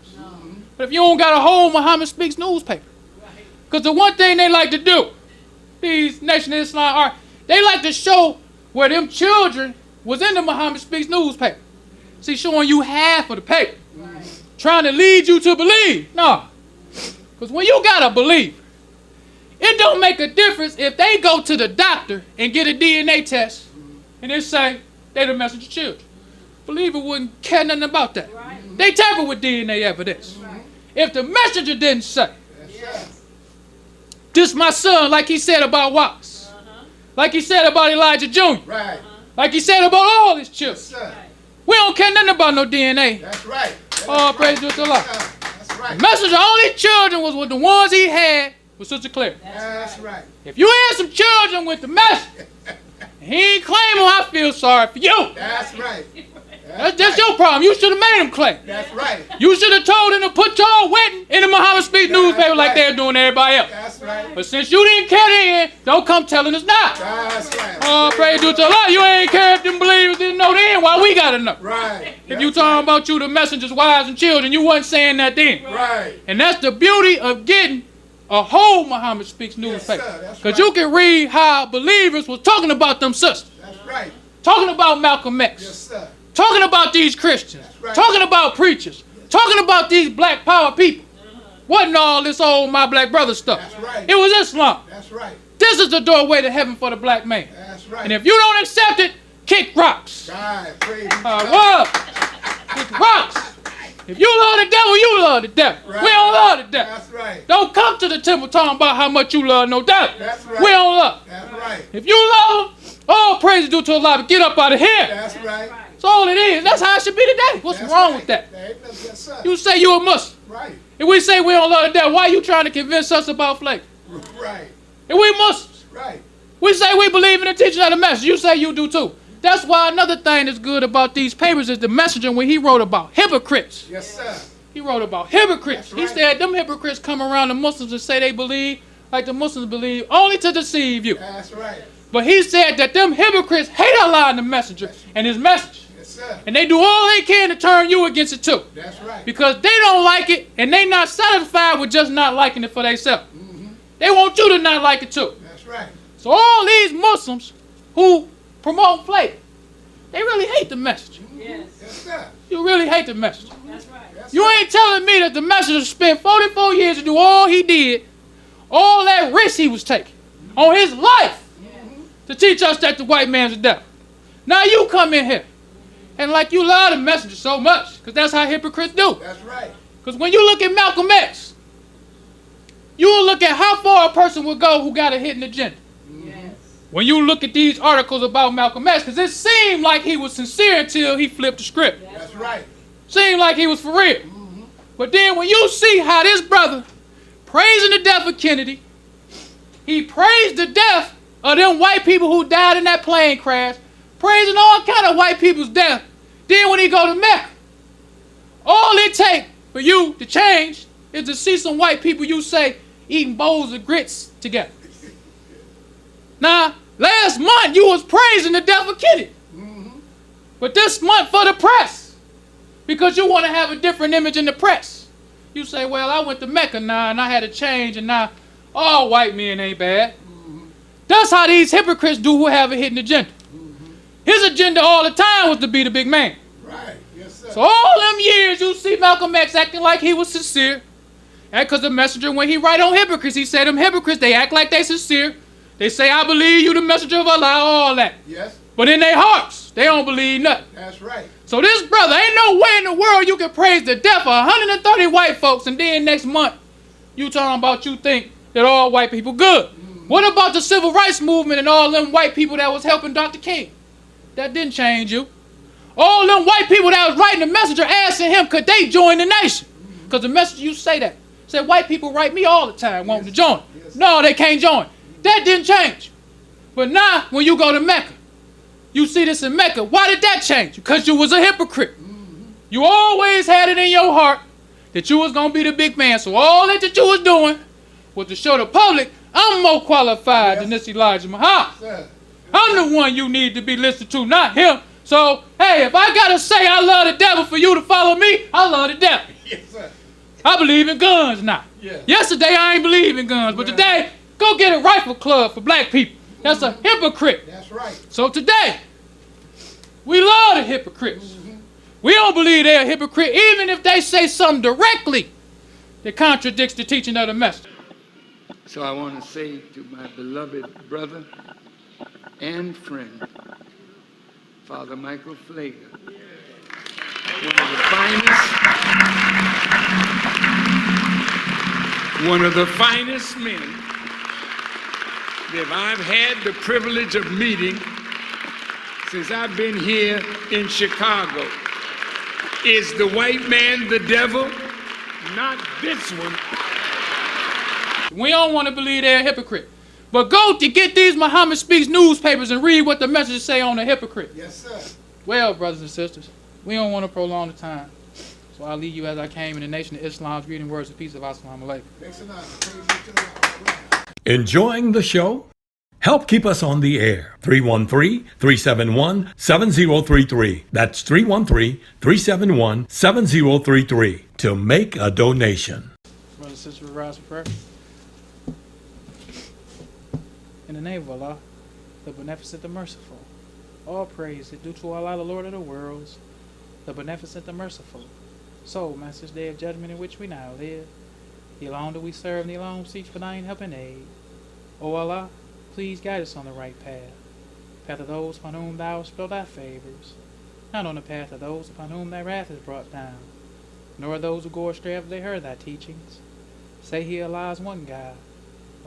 But if you don't got a whole Muhammad Speaks newspaper. Because the one thing they like to do, these Nation of Islam are, they like to show where them children was in the Muhammad Speaks newspaper. See, showing you half of the paper. Trying to lead you to believe. No. Because when you got to believe, it don't make a difference if they go to the doctor and get a DNA test and they say they the messenger children. Believer wouldn't care nothing about that. They tamper with DNA evidence. If the messenger didn't say, this my son, like he said about Watts, like he said about Elijah Jr., Right. like he said about all his children, Yes, sir. we don't care nothing about no DNA. That's right. Oh, praise to Allah. That's right. Messenger only children was with the ones he had with Sister Claire. That's right. If you had some children with the messenger, he ain't claiming, I feel sorry for you. That's right. That's your problem. You should have made him claim. That's right. You should have told him to put your wedding in the Muhammad Speaks newspaper like they're doing everybody else. That's right. But since you didn't care then, don't come telling us now. That's right. Oh, praise to Allah. You ain't care if them believers didn't know then. Why we gotta know? Right. If you talking about you, the messengers, wives, and children, you wasn't saying that then. Right. And that's the beauty of getting a whole Muhammad Speaks newspaper. sir, that's Because right. you can read how believers was talking about them sisters. That's right. Talking about Malcolm X. Yes, sir. talking about these Christians, right. talking about preachers, talking about these black power people. Wasn't all this old my black brother stuff. That's right. It was Islam. That's right. This is the doorway to heaven for the black man. That's right. And if you don't accept it, kick rocks. God, praise be to What? Kick rocks. If you love the devil, you love the devil. Right. We don't love the devil. That's right. Don't come to the temple talking about how much you love no devil. That's right. We don't love. That's right. If you love him, all praise is due to Allah, but get up out of here. That's right. That's all it is. That's how it should be today. What's That's wrong right. with that? Yes, sir. You say you a Muslim. Right. If we say we don't love the devil, why are you trying to convince us about slavery? Right. If we Muslims, Right. we say we believe in the teaching of the message. You say you do too. That's why another thing that's good about these papers is the messenger when he wrote about hypocrites. Yes, sir. He wrote about hypocrites. That's right. He said them hypocrites come around the Muslims and say they believe like the Muslims believe, only to deceive you. That's right. But he said that them hypocrites hate Allah and the messenger and his message. Yes, sir. And they do all they can to turn you against it too. That's right. Because they don't like it and they not satisfied with just not liking it for themselves. They want you to not like it too. That's right. So all these Muslims who promote slavery, they really hate the message. Yes, sir. You really hate the message. That's right. Yes, You ain't telling me that the messenger spent 44 years to do all he did, all that risk he was taking on his life to teach us that the white man's the devil. Now you come in here and like you love the messenger so much, because that's how hypocrites do. That's right. Because when you look at Malcolm X, you will look at how far a person will go who got a hidden agenda. Yes. When you look at these articles about Malcolm X, because it seemed like he was sincere until he flipped the script. That's right. Seemed like he was for real. But then when you see how this brother praising the death of Kennedy, he praised the death of them white people who died in that plane crash, praising all kind of white people's death. Then when he go to Mecca, all it take for you to change is to see some white people you say eating bowls of grits together. Now, last month you was praising the death of Kennedy. But this month for the press, because you want to have a different image in the press. You say, well, I went to Mecca now and I had a change and now all white men ain't bad. That's how these hypocrites do who have a hidden agenda. His agenda all the time was to be the big man. Right. Yes, sir. So all them years you see Malcolm X acting like he was sincere. And because the messenger, when he write on hypocrites, he said them hypocrites, they act like they sincere. They say, I believe you the messenger of Allah, all that. Yes. But in their hearts, they don't believe nothing. That's right. So this brother, ain't no way in the world you can praise the death of 130 white folks and then next month you talking about you think that all white people good. What about the civil rights movement and all them white people that was helping Dr. King? That didn't change you. All them white people that was writing the messenger asking him could they join the nation? Because the messenger you say that. Said white people write me all the time wanting to join. No, they can't join. That didn't change. But now when you go to Mecca, you see this in Mecca. Why did that change? Because you was a hypocrite. You always had it in your heart that you was going to be the big man. So all that you was doing was to show the public, I'm more qualified than this Elijah Muhammad. Sir. I'm the one you need to be listened to, not him. So, hey, if I got to say I love the devil for you to follow me, I love the devil. Yes, sir. I believe in guns now. Yeah. Yesterday I ain't believe in guns, but today, go get a rifle club for black people. That's a hypocrite. That's right. So today, we love the hypocrites. We don't believe they're a hypocrite, even if they say something directly that contradicts the teaching of the message. So I want to say to my beloved brother and friend, Father Michael Flager, one of the finest men that I've had the privilege of meeting since I've been here in Chicago. Is the white man the devil? Not this one. We don't want to believe they're a hypocrite. But go to get these Muhammad Speaks newspapers and read what the messages say on the hypocrite. Yes, sir. Well, brothers and sisters, we don't want to prolong the time. So I'll leave you as I came in the nation of Islam's greeting words of peace of Assalamu alaikum. Enjoying the show? Help keep us on the air. 313-371-7033. That's 313-371-7033 to make a donation. Brothers and sisters, we rise for prayer. In the name of Allah, the beneficent, the merciful, all praise is due to Allah, the Lord of the worlds, the beneficent, the merciful. So, Master's day of judgment in which we now live, the alone do we serve, and the alone seek for thine help and aid. O Allah, please guide us on the right path, path of those upon whom thou hast bestowed thy favors, not on the path of those upon whom thy wrath is brought down, nor those who go astray after they heard thy teachings. Say he, Allah is one God.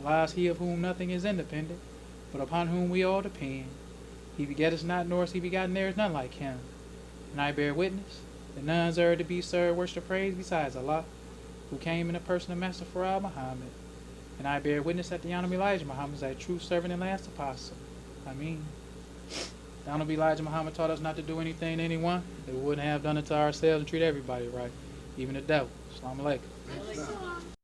Allah is he of whom nothing is independent, but upon whom we all depend. He begetteth not, nor is he begotten, there is none like him. And I bear witness that none is to be served, worship, praise besides Allah, who came in the person of Master Farah Muhammad. And I bear witness that the Honorable Elijah Muhammad is thy true servant and last apostle. Ameen. The Honorable Elijah Muhammad taught us not to do anything to anyone that we wouldn't have done it to ourselves, and treat everybody right, even the devil. Assalamu alaikum.